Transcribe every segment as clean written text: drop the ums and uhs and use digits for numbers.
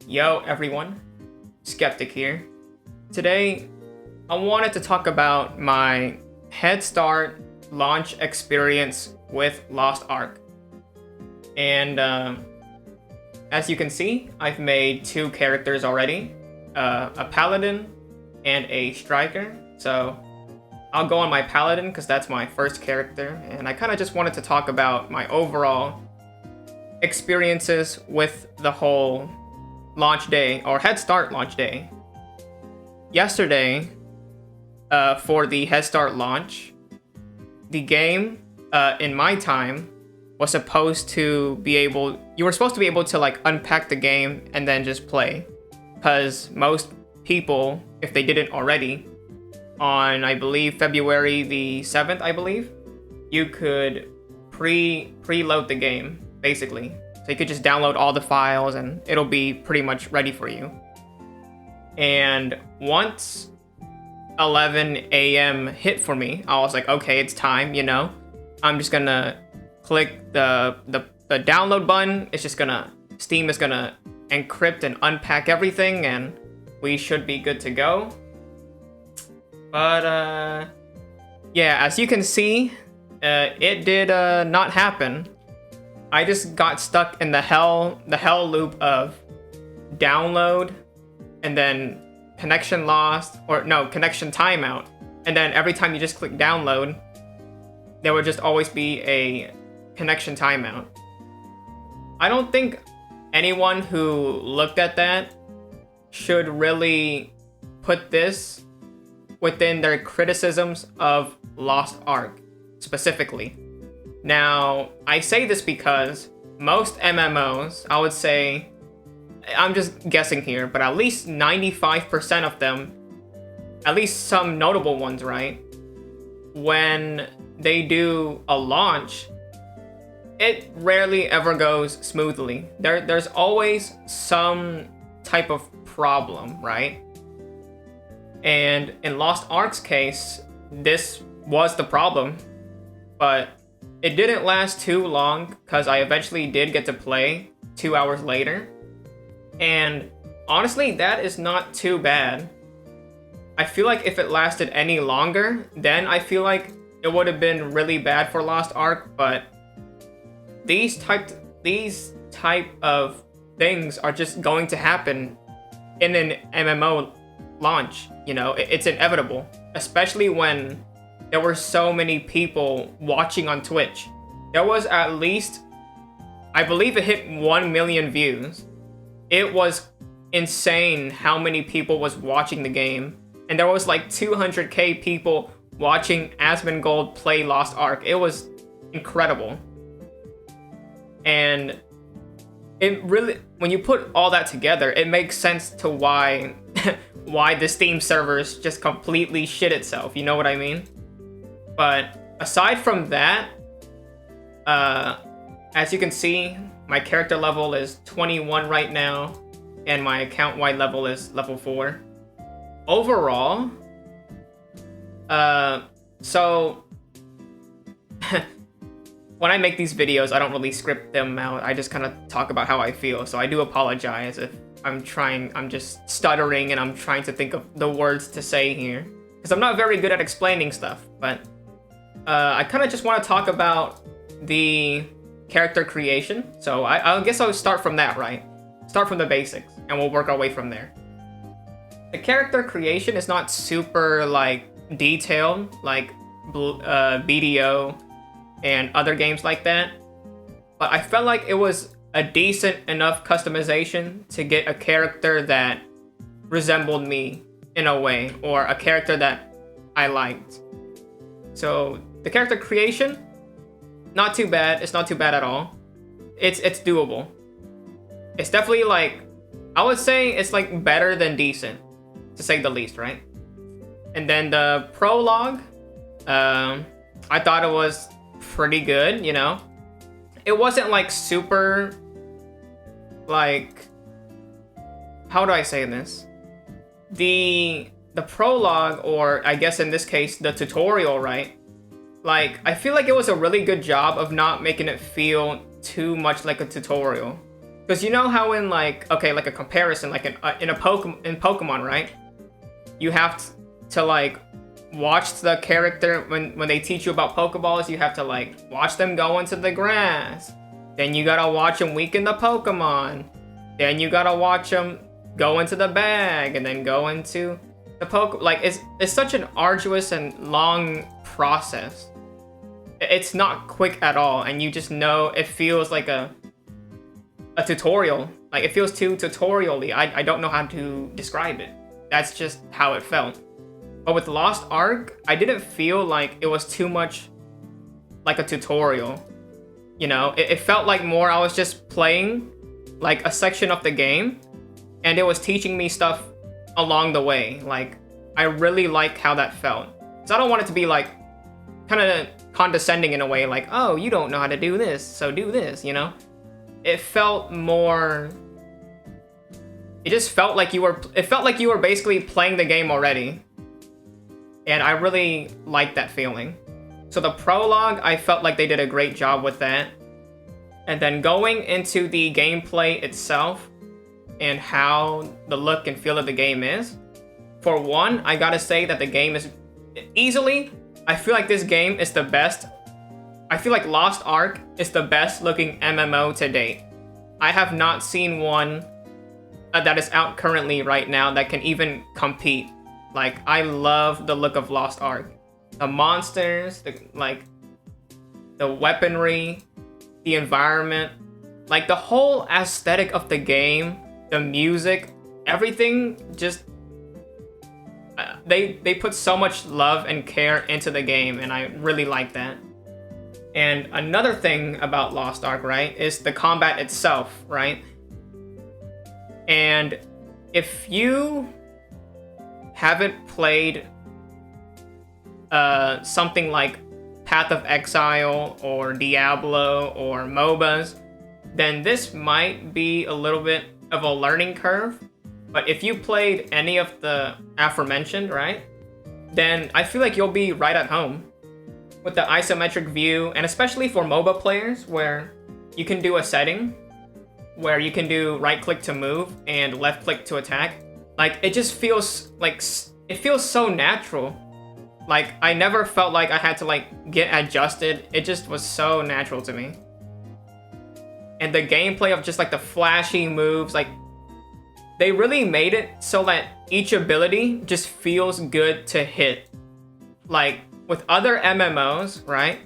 Yo everyone, Skeptic here. Today, I wanted to talk about my head start launch experience with Lost Ark. And as you can see, I've made two characters already, a paladin and a striker. So I'll go on my paladin because that's my first character. And I kind of just wanted to talk about my overall experiences with the whole launch day or head start launch day. Yesterday, for the head start launch, the game in my time was supposed to be able, you were supposed to be able to like unpack the game and then just play, because most people, if they didn't already, on I believe February the 7th, I believe, you could preload the game basically. So you could just download all the files and it'll be pretty much ready for you. And once 11 a.m. hit for me, I was like, okay, it's time, you know. I'm just gonna click the download button. It's just gonna, Steam is gonna encrypt and unpack everything and we should be good to go. But yeah, as you can see, it did not happen. I just got stuck in the hell loop of download and then connection lost, or no, connection timeout. And then every time you just click download, there would just always be a connection timeout. I don't think anyone who looked at that should really put this within their criticisms of Lost Ark specifically. Now, I say this because most MMOs, I would say, I'm just guessing here, but at least 95% of them, at least some notable ones, right? When they do a launch, it rarely ever goes smoothly. There's always some type of problem, right? And in Lost Ark's case, this was the problem, but it didn't last too long because I eventually did get to play 2 hours later. And honestly, that is not too bad. I feel like if it lasted any longer, then I feel like it would have been really bad for Lost Ark, but these type of things are just going to happen in an MMO launch. You know, it's inevitable, especially when there were so many people watching on Twitch. There was at least, I believe it hit 1 million views. It was insane how many people was watching the game. And there was like 200k people watching Asmongold play Lost Ark. It was incredible. And it really, when you put all that together, it makes sense to why why the Steam servers just completely shit itself. You know what I mean? But aside from that, as you can see, my character level is 21 right now, and my account-wide level is level 4. Overall, so when I make these videos, I don't really script them out. I just kind of talk about how I feel, so I do apologize if I'm just stuttering and I'm trying to think of the words to say here, because I'm not very good at explaining stuff, but I kind of just want to talk about the character creation. So I guess I'll start from that, right? Start from the basics, and we'll work our way from there. The character creation is not super like detailed, like BDO and other games like that, but I felt like it was a decent enough customization to get a character that resembled me in a way, or a character that I liked. So the character creation, not too bad. It's not too bad at all. It's doable. It's definitely like, I would say it's like better than decent, to say the least, right? And then the prologue, I thought it was pretty good, you know? It wasn't like super, like, how do I say this? The prologue, or I guess in this case, the tutorial, right? Like, I feel like it was a really good job of not making it feel too much like a tutorial. Because you know how in like, okay, like a comparison, like in Pokemon, right? You have to like watch the character when they teach you about Pokeballs. You have to like watch them go into the grass. Then you gotta watch them weaken the Pokemon. Then you gotta watch them go into the bag and then go into the Like it's such an arduous and long process. It's not quick at all, and you just know it feels like a tutorial. Like it feels too tutorial-y. I don't know how to describe it. That's just how it felt. But with Lost Ark, I didn't feel like it was too much like a tutorial. You know, it felt like more I was just playing like a section of the game, and it was teaching me stuff along the way. Like, I really like how that felt. So I don't want it to be like kind of condescending in a way, like, oh, you don't know how to do this, so do this, you know? It felt more... It just felt like you were basically playing the game already. And I really liked that feeling. So the prologue, I felt like they did a great job with that. And then going into the gameplay itself and how the look and feel of the game is. For one, I gotta say that the game is easily, I feel like this game is the best. I feel like Lost Ark is the best looking MMO to date. I have not seen one that is out currently right now that can even compete. Like, I love the look of Lost Ark. The monsters, the weaponry, the environment, like the whole aesthetic of the game, the music, everything just... They put so much love and care into the game, and I really like that. And another thing about Lost Ark, right, is the combat itself, right? And if you haven't played something like Path of Exile or Diablo or MOBAs, then this might be a little bit of a learning curve. But if you played any of the aforementioned, right, then I feel like you'll be right at home with the isometric view, and especially for MOBA players where you can do a setting where you can do right click to move and left click to attack. Like, it just feels like, it feels so natural. Like, I never felt like I had to like get adjusted. It just was so natural to me. And the gameplay of just like the flashy moves, like they really made it so that each ability just feels good to hit. Like with other MMOs, right?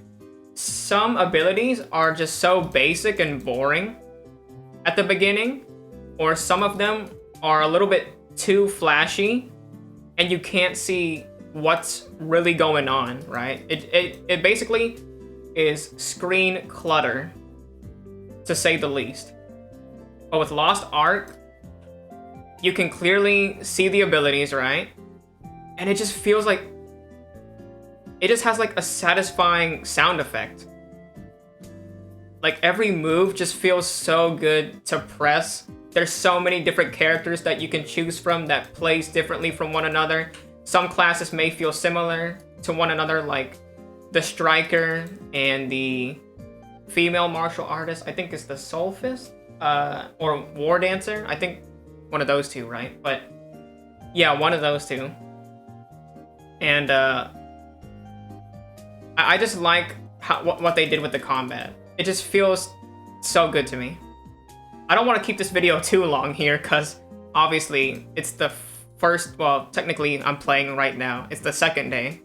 Some abilities are just so basic and boring at the beginning, or some of them are a little bit too flashy and you can't see what's really going on, right? It basically is screen clutter, to say the least. But with Lost Ark, you can clearly see the abilities, right? And it just feels like it just has like a satisfying sound effect. Like every move just feels so good to press. There's so many different characters that you can choose from that plays differently from one another. Some classes may feel similar to one another, like the Striker and the female martial artist. I think it's the Soul Fist, or War Dancer. I think one of those two, right? But yeah, one of those two. And I just like what they did with the combat. It just feels so good to me. I don't want to keep this video too long here because obviously it's the first, well, technically I'm playing right now. It's the second day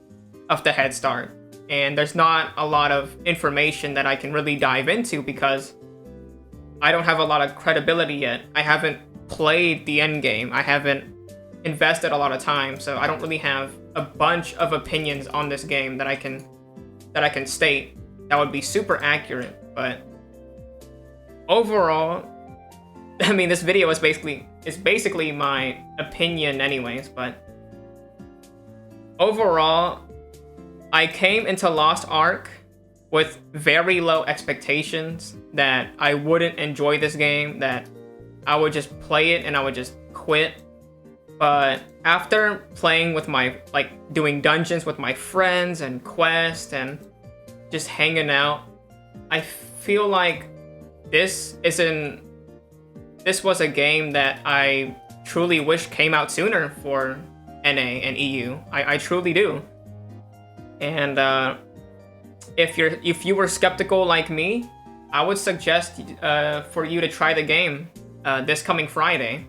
of the head start. And there's not a lot of information that I can really dive into because I don't have a lot of credibility yet. I haven't played the end game. I haven't invested a lot of time, so I don't really have a bunch of opinions on this game that I can state that would be super accurate. But overall, I mean, this video is basically my opinion anyways, but overall, I came into Lost Ark with very low expectations that I wouldn't enjoy this game, that I would just play it and I would just quit. But after playing with doing dungeons with my friends and quests and just hanging out, I feel like this is an this was a game that I truly wish came out sooner for NA and EU. I truly do. And if you were skeptical like me, I would suggest for you to try the game this coming Friday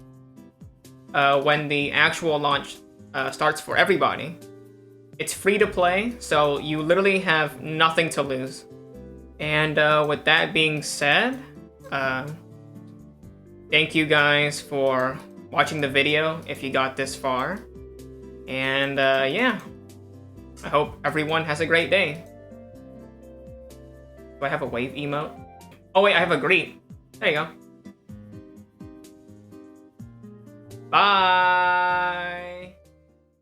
when the actual launch starts for everybody. It's free to play, so you literally have nothing to lose. And with that being said, thank you guys for watching the video if you got this far. And yeah, I hope everyone has a great day. Do I have a wave emote? Oh wait, I have a greet. There you go. Bye!